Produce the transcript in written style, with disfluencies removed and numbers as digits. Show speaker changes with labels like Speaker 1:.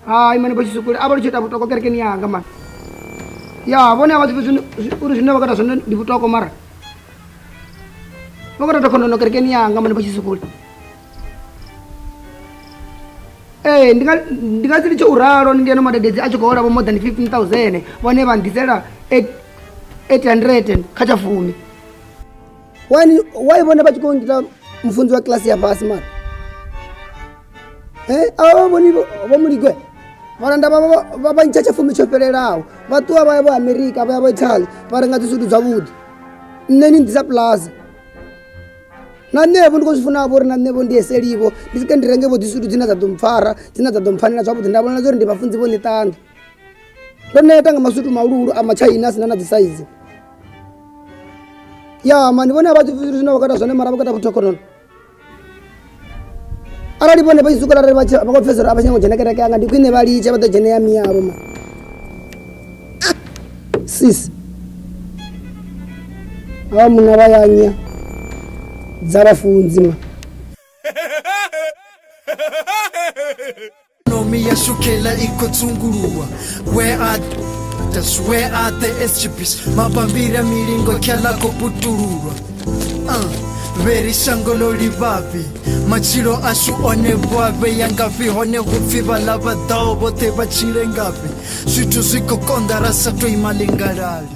Speaker 1: Ai mana baju sukul abang cerita buat toko kerja ni man. Ya abang ni awak urus ni awak dah sana di buat toko mar. Awak dah toko nono kerja ni mana baju sukul. Dengan sini curah orang dia nama dia aja kau orang more than 15,000. Wane bandi sera 800 kaca fumi. Why wana baju kau kita mfunzo wa klasi ya basi man. Awa boni gwe. Varanda baba nchacha fumi chopererao. Watu aba America aba Italy varanga tsudu zavudi. Neni ndisa plaza. Nanebo ndikuzifuna bori nanebo ndiyeselivo ndisike ndirenge bo disudu dzina dzadomfara dzina dzadomfanira zvabudzi ndabona zori ndivafunzi bo netanda ndoneta nga masutu maululu amachina asina na dzisaizi ya mani vona vadzifuzuru zvino vakata zvane mara vakata kutokonono arali vone vachisuka rari vakopfezera avachango jenekereke anga ndikuine valicha vadajene ya miyaro ma sisi ava muna vayanya zarafunzi ma
Speaker 2: Nomi ya shukela iko tungurua. Where are the SGPs? Mapambira milingo kyala koputurua. Veri shangolo libabi machiro ashu one bwabe yangapi hone kufiba lava dao bote bachire ngapi. Switu ziko konda rasa tu imalingarali.